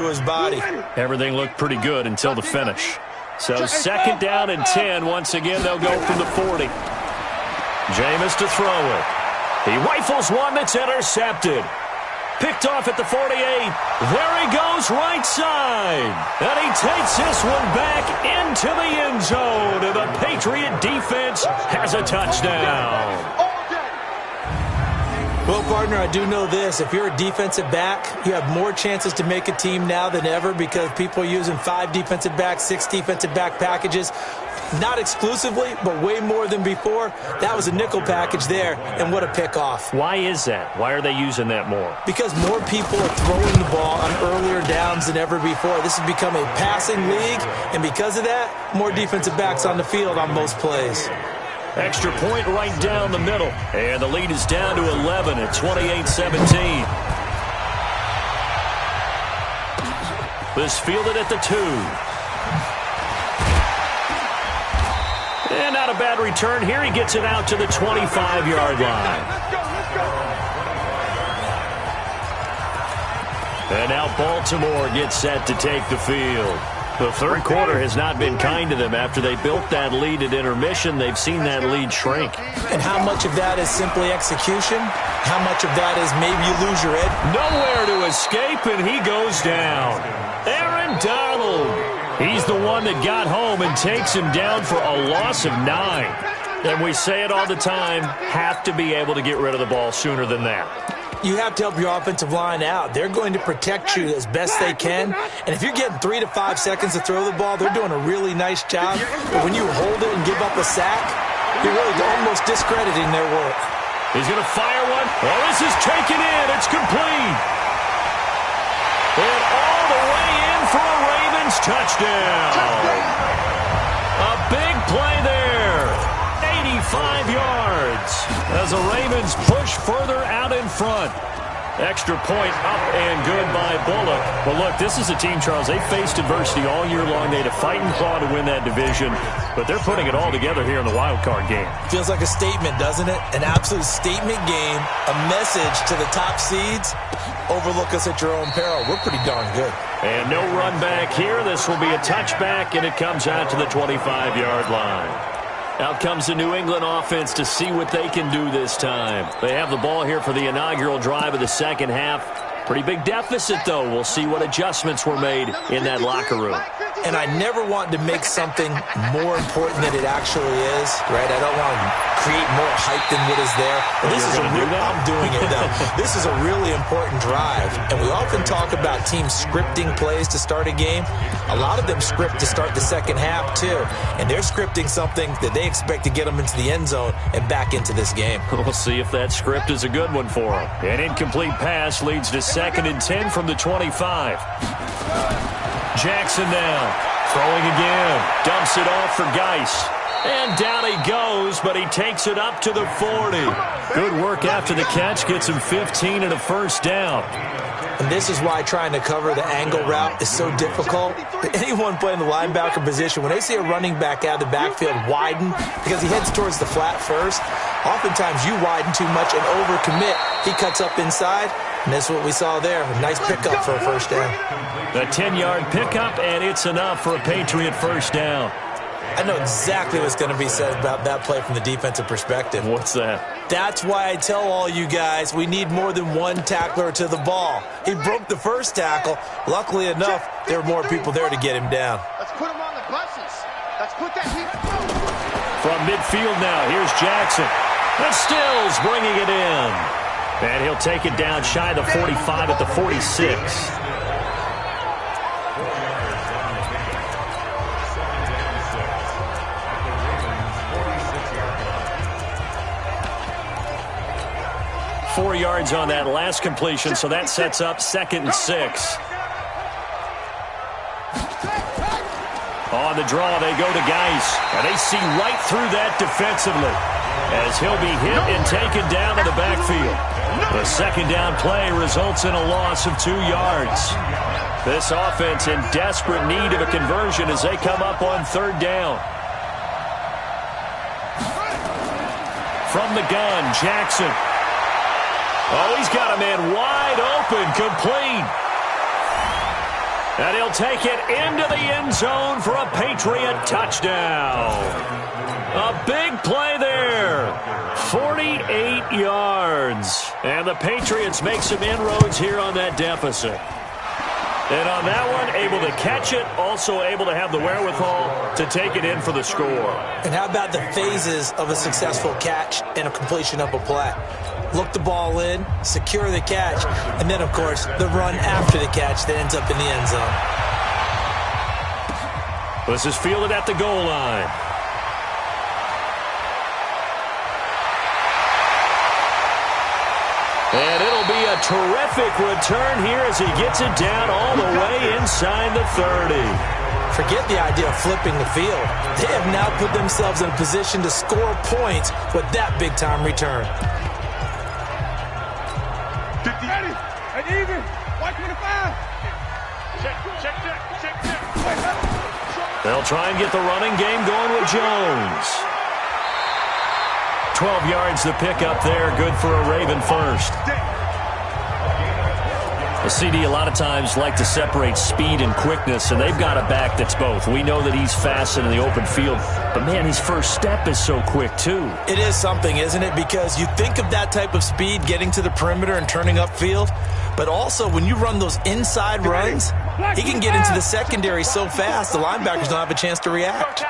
to his body. Everything looked pretty good until the finish. So second down and 10. Once again, they'll go from the 40. Jameis to throw it. He rifles one that's intercepted. Picked off at the 48. There he goes, right side. And he takes this one back into the end zone. And the Patriot defense has a touchdown. Well, partner, I do know this. If you're a defensive back, you have more chances to make a team now than ever because people are using 5 defensive backs, 6 defensive back packages. Not exclusively, but way more than before. That was a nickel package there, and what a pickoff. Why is that? Why are they using that more? Because more people are throwing the ball on earlier downs than ever before. This has become a passing league, and because of that, more defensive backs on the field on most plays. Extra point right down the middle. And the lead is down to 11 at 28-17. This fielded at the 2. And not a bad return here. He gets it out to the 25-yard line. And now Baltimore gets set to take the field. The third quarter has not been kind to them. After they built that lead at intermission, they've seen that lead shrink. And how much of that is simply execution? How much of that is maybe you lose your head? Nowhere to escape, and he goes down. Aaron Donald. He's the one that got home and takes him down for a loss of 9. And we say it all the time, have to be able to get rid of the ball sooner than that. You have to help your offensive line out. They're going to protect you as best they can. And if you're getting 3 to 5 seconds to throw the ball, they're doing a really nice job. But when you hold it and give up a sack, you're really almost discrediting their work. He's going to fire one. Oh, this is taken in. It's complete. And all the way in for a Ravens touchdown. A big play there. 85 yards as the Ravens push further out in front. Extra point up and good by Bullock. Well, look, this is a team, Charles, they faced adversity all year long. They had to fight and claw to win that division, but they're putting it all together here in the wild card game. Feels like a statement, doesn't it? An absolute statement game, a message to the top seeds. Overlook us at your own peril. We're pretty darn good. And no run back here. This will be a touchback, and it comes out to the 25-yard line. Out comes the New England offense to see what they can do this time. They have the ball here for the inaugural drive of the second half. Pretty big deficit, though. We'll see what adjustments were made in that locker room. And I never want to make something more important than it actually is, right? I don't want to create more hype than what is there. But this is I'm doing it, though. This is a really important drive. And we often talk about teams scripting plays to start a game. A lot of them script to start the second half, too. And they're scripting something that they expect to get them into the end zone and back into this game. We'll see if that script is a good one for them. An incomplete pass leads to 2nd and 10 from the 25. Jackson now, throwing again, dumps it off for Geis. And down he goes, but he takes it up to the 40. Good work after the catch, gets him 15 and a first down. And this is why trying to cover the angle route is so difficult. Anyone playing the linebacker position, when they see a running back out of the backfield widen, because he heads towards the flat first, oftentimes you widen too much and overcommit. He cuts up inside, and that's what we saw there. A nice pickup for a first down. A 10-yard pickup, and it's enough for a Patriot first down. I know exactly what's going to be said about that play from the defensive perspective. What's that? That's why I tell all you guys we need more than one tackler to the ball. He broke the first tackle. Luckily enough, there were more people there to get him down. Let's put him on the buses. Let's put that heat. From midfield now, here's Jackson. And Stills bringing it in. And he'll take it down shy of the 45 at the 46. Four yards on that last completion, so that sets up 2nd and 6. On the draw, they go to Geis, and they see right through that defensively as he'll be hit and taken down in the backfield. The second down play results in a loss of 2 yards. This offense in desperate need of a conversion as they come up on 3rd down. From the gun, Jackson. Oh, he's got a man wide open, complete. And he'll take it into the end zone for a Patriot touchdown. A big play there. 48 yards. And the Patriots make some inroads here on that deficit. And on that one, able to catch it, also able to have the wherewithal to take it in for the score. And how about the phases of a successful catch and a completion of a play? Look the ball in, secure the catch, and then, of course, the run after the catch that ends up in the end zone. This is fielded at the goal line. And it'll be a terrific return here as he gets it down all the way inside the 30. Forget the idea of flipping the field. They have now put themselves in a position to score points with that big-time return. 50. Ready. And even. 125. Check. They'll try and get the running game going with Jones. 12 yards to pick up there. Good for a Raven first. The CD a lot of times like to separate speed and quickness, and they've got a back that's both. We know that he's fast in the open field, but, man, his first step is so quick, too. It is something, isn't it? Because you think of that type of speed getting to the perimeter and turning upfield, but also when you run those inside runs, he can get into the secondary so fast the linebackers don't have a chance to react.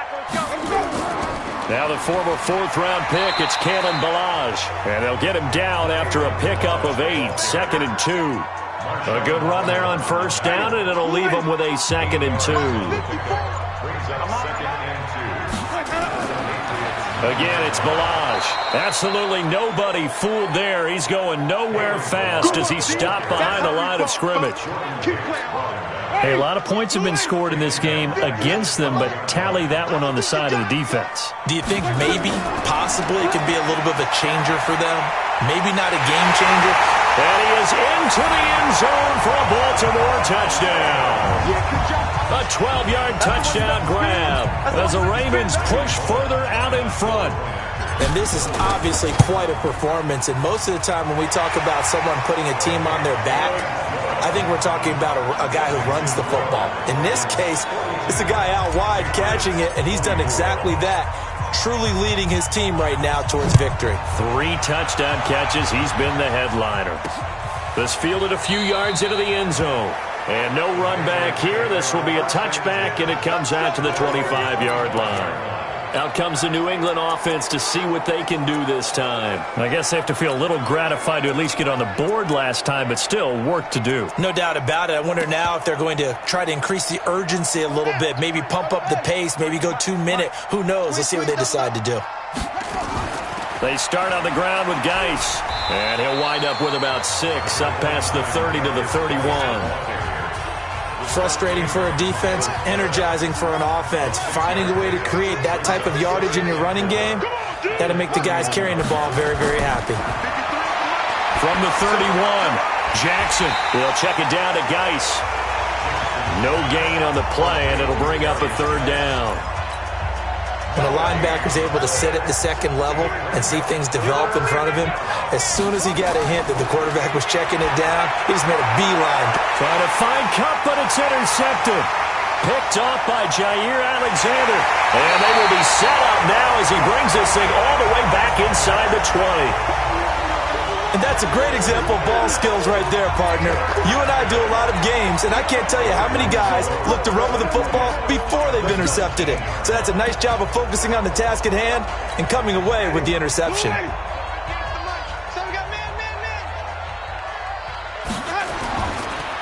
Now the former fourth-round pick, it's Kalen Ballage, and they'll get him down after a pickup of 8, 2nd and 2. A good run there on first down, and it'll leave them with a 2nd and 2. Again, it's Ballage. Absolutely nobody fooled there. He's going nowhere fast as he stopped behind the line of scrimmage. Hey, a lot of points have been scored in this game against them, but tally that one on the side of the defense. Do you think maybe, possibly, it could be a little bit of a changer for them? Maybe not a game changer? And he is into the end zone for a Baltimore touchdown. A 12-yard touchdown grab as the Ravens push further out in front. And this is obviously quite a performance. And most of the time when we talk about someone putting a team on their back, I think we're talking about a guy who runs the football. In this case, it's a guy out wide catching it, and he's done exactly that, truly leading his team right now towards victory. 3 touchdown catches. He's been the headliner. This fielded a few yards into the end zone. And no run back here. This will be a touchback, and it comes out to the 25-yard line. Out comes the New England offense to see what they can do this time. I guess they have to feel a little gratified to at least get on the board last time, but still work to do. No doubt about it. I wonder now if they're going to try to increase the urgency a little bit, maybe pump up the pace, maybe go 2-minute. Who knows? Let's see what they decide to do. They start on the ground with Geis, and he'll wind up with about 6, up past the 30 to the 31. Frustrating for a defense, energizing for an offense. Finding a way to create that type of yardage in your running game, that'll make the guys carrying the ball very, very happy. From the 31, Jackson will check it down to Geis. No gain on the play, and it'll bring up a 3rd down. When a linebacker's able to sit at the second level and see things develop in front of him, as soon as he got a hint that the quarterback was checking it down, he just made a beeline. Trying to find Cup, but it's intercepted. Picked off by Jair Alexander. And they will be set up now as he brings this thing all the way back inside the 20. And that's a great example of ball skills right there, partner. You and I do a lot of games, and I can't tell you how many guys look to run with the football before they've intercepted it. So that's a nice job of focusing on the task at hand and coming away with the interception.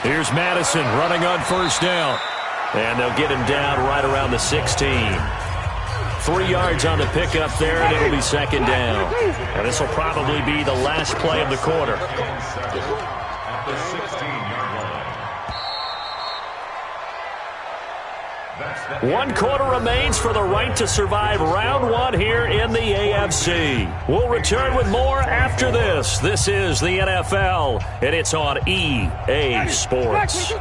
Here's Madison running on first down. And they'll get him down right around the 16. 3 yards on the pickup there, and it'll be 2nd down. And this will probably be the last play of the quarter. One quarter remains for the right to survive round 1 here in the AFC. We'll return with more after this. This is the NFL, and it's on EA Sports.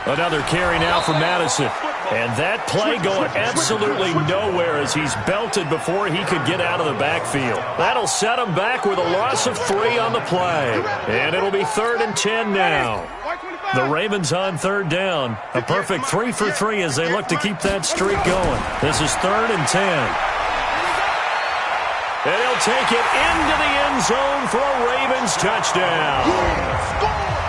Another carry now for Madison. And that play going absolutely nowhere as he's belted before he could get out of the backfield. That'll set him back with a loss of 3 on the play. And it'll be 3rd and 10 now. The Ravens on 3rd down. A perfect 3 for 3 as they look to keep that streak going. This is 3rd and 10. And he'll take it into the end zone for a Ravens touchdown.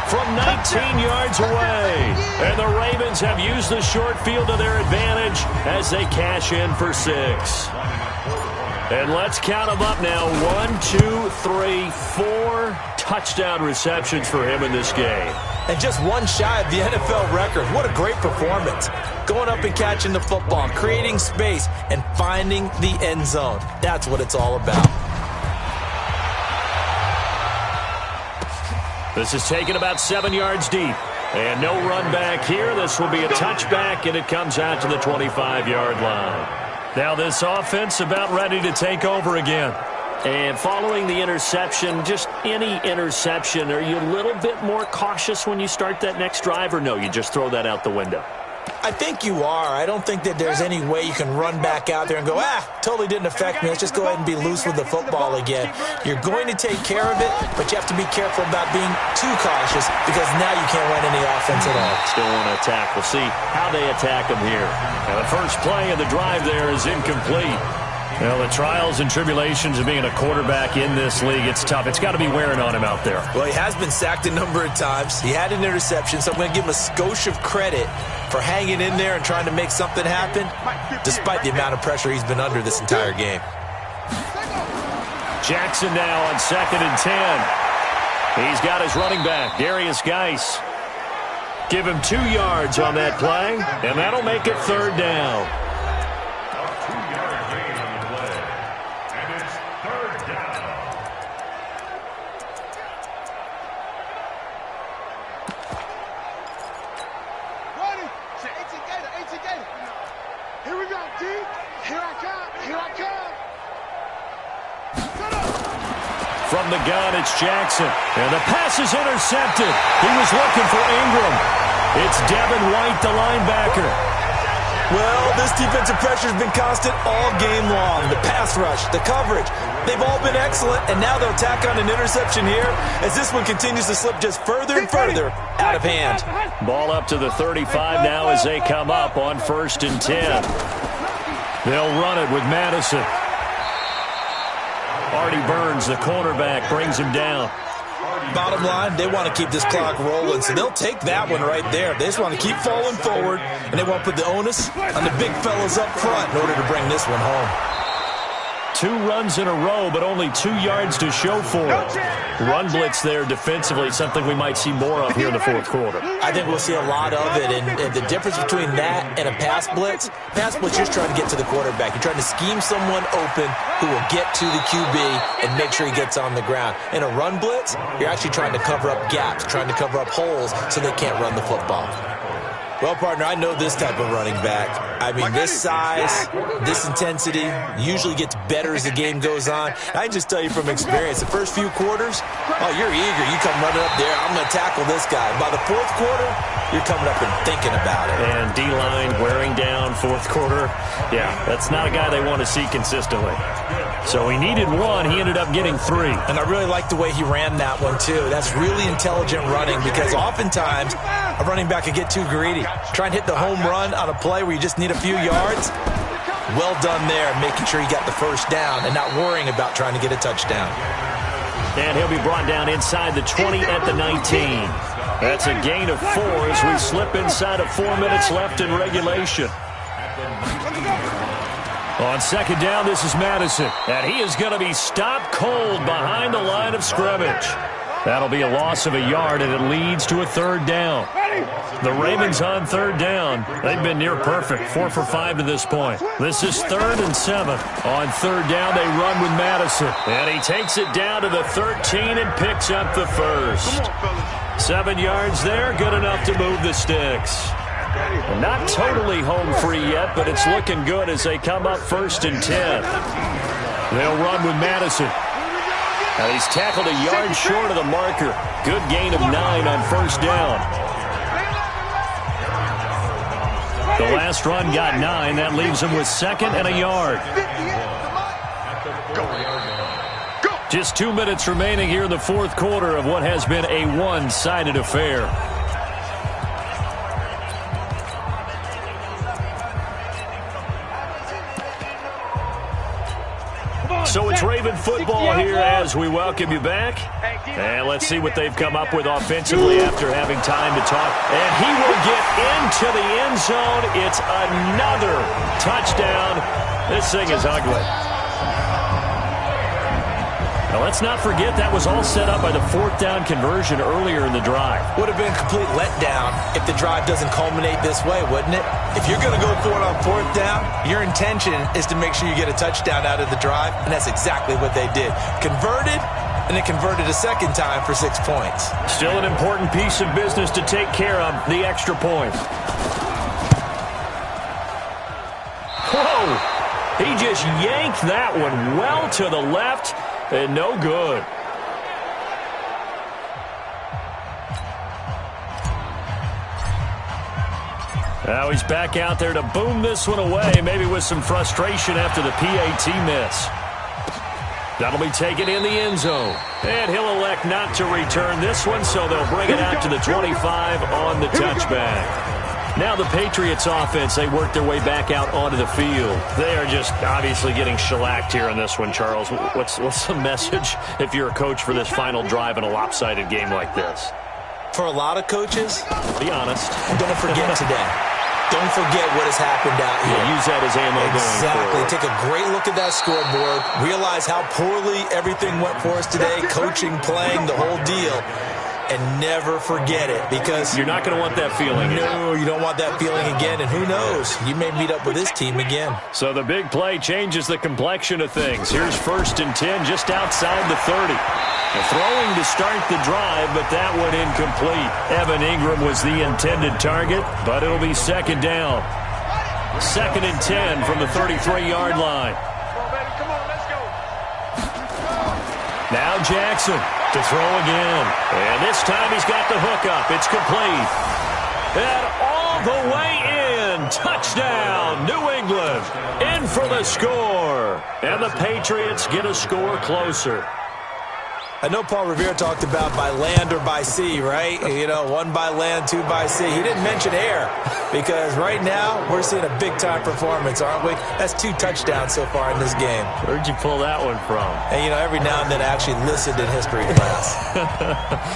From 19 yards away. And the Ravens have used the short field to their advantage as they cash in for 6. And let's count them up now. 1, 2, 3, 4 touchdown receptions for him in this game. And just one shy of the NFL record. What a great performance. Going up and catching the football, creating space, and finding the end zone. That's what it's all about. This is taken about 7 yards deep. And no run back here. This will be a touchback, and it comes out to the 25-yard line. Now this offense about ready to take over again. And following the interception, just any interception, are you a little bit more cautious when you start that next drive, or no, you just throw that out the window? I think you are. I don't think that there's any way you can run back out there and go, totally didn't affect me. Let's just go ahead and be loose with the football again. You're going to take care of it, but you have to be careful about being too cautious because now you can't run any offense at all. Still want to attack. We'll see how they attack them here. Now the first play of the drive there is incomplete. Well, the trials and tribulations of being a quarterback in this league, it's tough. It's got to be wearing on him out there. Well, he has been sacked a number of times. He had an interception, so I'm going to give him a skosh of credit for hanging in there and trying to make something happen, despite the amount of pressure he's been under this entire game. Jackson now on 2nd and 10. He's got his running back, Darius Geis. Give him 2 yards on that play, and that'll make it 3rd down. From the gun, it's Jackson. And the pass is intercepted. He was looking for Ingram. It's Devin White, the linebacker. Well, this defensive pressure has been constant all game long. The pass rush, the coverage, they've all been excellent. And now they'll tack on an interception here as this one continues to slip just further and further out of hand. Ball up to the 35 now as they come up on 1st and 10. They'll run it with Madison. Artie Burns, the cornerback, brings him down. Bottom line, they want to keep this clock rolling, so they'll take that one right there. They just want to keep falling forward, and they want to put the onus on the big fellas up front in order to bring this one home. 2 runs in a row, but only 2 yards to show for it. Run blitz there defensively, something we might see more of here in the 4th quarter. I think we'll see a lot of it, and the difference between that and a pass blitz, you're just trying to get to the quarterback. You're trying to scheme someone open who will get to the QB and make sure he gets on the ground. In a run blitz, you're actually trying to cover up gaps, trying to cover up holes so they can't run the football. Well, partner, I know this type of running back. I mean, this size, this intensity usually gets better as the game goes on. I can just tell you from experience, the first few quarters, you're eager. You come running up there, I'm going to tackle this guy. By the 4th quarter, you're coming up and thinking about it. And D-line wearing down 4th quarter. Yeah, that's not a guy they want to see consistently. So he needed 1. He ended up getting 3. And I really like the way he ran that one, too. That's really intelligent running because oftentimes a running back can get too greedy. Try and hit the home run on a play where you just need a few yards. Well done there, making sure he got the first down and not worrying about trying to get a touchdown. And he'll be brought down inside the 20 at the 19. That's a gain of 4 as we slip inside of 4 minutes left in regulation. On 2nd down, this is Madison. And he is going to be stopped cold behind the line of scrimmage. That'll be a loss of a yard, and it leads to a 3rd down. The Ravens on 3rd down. They've been near perfect, 4 for 5 to this point. This is 3rd and 7. On 3rd down, they run with Madison. And he takes it down to the 13 and picks up the first. 7 yards there, good enough to move the sticks. Not totally home free yet, but it's looking good as they come up 1st and 10. They'll run with Madison. Now he's tackled a yard short of the marker. Good gain of 9 on 1st down. The last run got 9. That leaves him with 2nd and a yard. Just 2 minutes remaining here in the fourth quarter of what has been a one-sided affair. So it's Raven football here as we welcome you back. And let's see what they've come up with offensively after having time to talk. And he will get into the end zone. It's another touchdown. This thing is ugly. Now, let's not forget that was all set up by the 4th down conversion earlier in the drive. Would have been a complete letdown if the drive doesn't culminate this way, wouldn't it? If you're going to go for it on 4th down, your intention is to make sure you get a touchdown out of the drive, and that's exactly what they did. Converted, and it converted a second time for 6 points. Still an important piece of business to take care of, the extra point. Whoa! He just yanked that one well to the left. And no good. Now he's back out there to boom this one away, maybe with some frustration after the PAT miss. That'll be taken in the end zone. And he'll elect not to return this one, so they'll bring it out to the 25 on the touchback. Now the Patriots offense, they work their way back out onto the field. They are just obviously getting shellacked here in this one, Charles. What's the message if you're a coach for this final drive in a lopsided game like this? For a lot of coaches, be honest, don't forget today. Don't forget what has happened out here. Yeah, use that as ammo exactly. going forward. Take a great look at that scoreboard. Realize how poorly everything went for us today. Coaching, playing, the whole deal. And never forget it, because you're not going to want that feeling. No, you don't want that feeling again. And who knows? You may meet up with this team again. So the big play changes the complexion of things. Here's 1st and 10 just outside the 30. Throwing to start the drive, but that one incomplete. Evan Ingram was the intended target, but it'll be 2nd down. 2nd and 10 from the 33-yard line. Now Jackson to throw again. And this time he's got the hook up. It's complete. And all the way in. Touchdown, New England. In for the score. And the Patriots get a score closer. I know Paul Revere talked about by land or by sea, right? You know, 1 by land, 2 by sea. He didn't mention air, because right now we're seeing a big-time performance, aren't we? That's 2 touchdowns so far in this game. Where'd you pull that one from? And, you know, every now and then I actually listened in history class.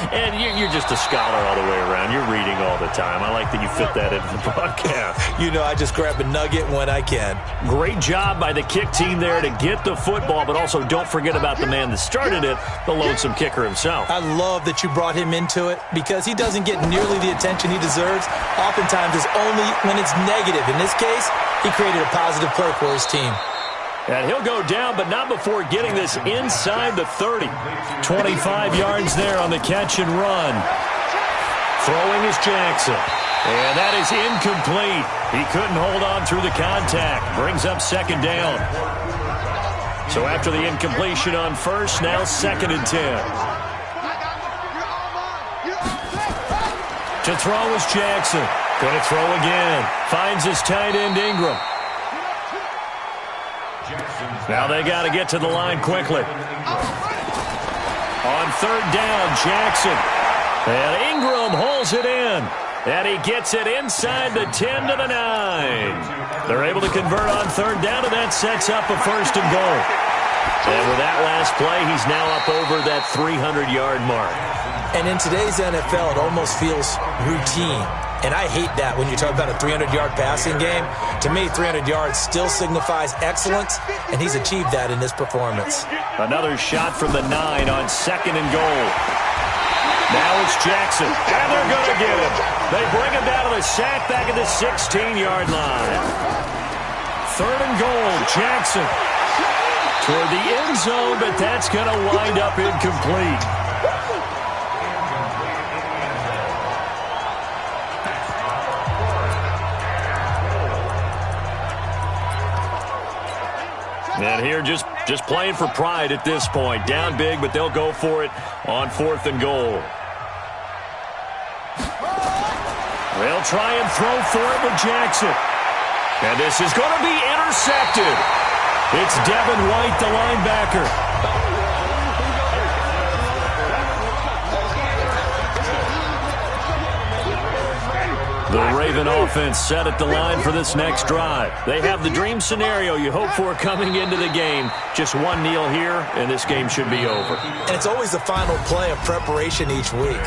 And you're just a scholar all the way around. You're reading all the time. I like that you fit that into the broadcast. You know, I just grab a nugget when I can. Great job by the kick team there to get the football, but also don't forget about the man that started it, the lonesome kicker himself. I love that you brought him into it, because he doesn't get nearly the attention he deserves. Oftentimes it's only when it's negative. In this case, he created a positive play for his team. And he'll go down, but not before getting this inside the 30. 25 yards there on the catch and run. Throwing is Jackson. And that is incomplete. He couldn't hold on through the contact. Brings up 2nd down. So after the incompletion on 1st, now 2nd and 10. To throw is Jackson. Going to throw again. Finds his tight end Ingram. Now they got to get to the line quickly. On 3rd down, Jackson. And Ingram holds it in. And he gets it inside the 10 to the 9. They're able to convert on 3rd down, and that sets up a 1st and goal. And with that last play, he's now up over that 300-yard mark. And in today's NFL, it almost feels routine. And I hate that when you talk about a 300-yard passing game. To me, 300 yards still signifies excellence, and he's achieved that in this performance. Another shot from the 9 on 2nd and goal. Now it's Jackson, and they're going to get him. They bring him down to the sack back at the 16-yard line. 3rd and goal, Jackson. Toward the end zone, but that's going to wind up incomplete. And here just playing for pride at this point. Down big, but they'll go for it on 4th and goal. They'll try and throw for it with Jackson. And this is going to be intercepted. It's Devin White, the linebacker. The Raven offense set at the line for this next drive. They have the dream scenario you hope for coming into the game. Just one kneel here, and this game should be over. And it's always the final play of preparation each week.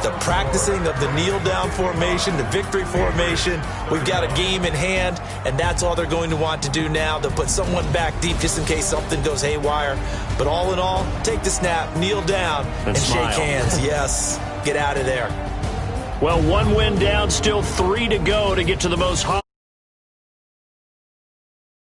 The practicing of the kneel-down formation, the victory formation. We've got a game in hand, and that's all they're going to want to do now. They'll put someone back deep just in case something goes haywire. But all in all, take the snap, kneel down, and shake hands. Yes, get out of there. Well, one win down, still 3 to go to get to the most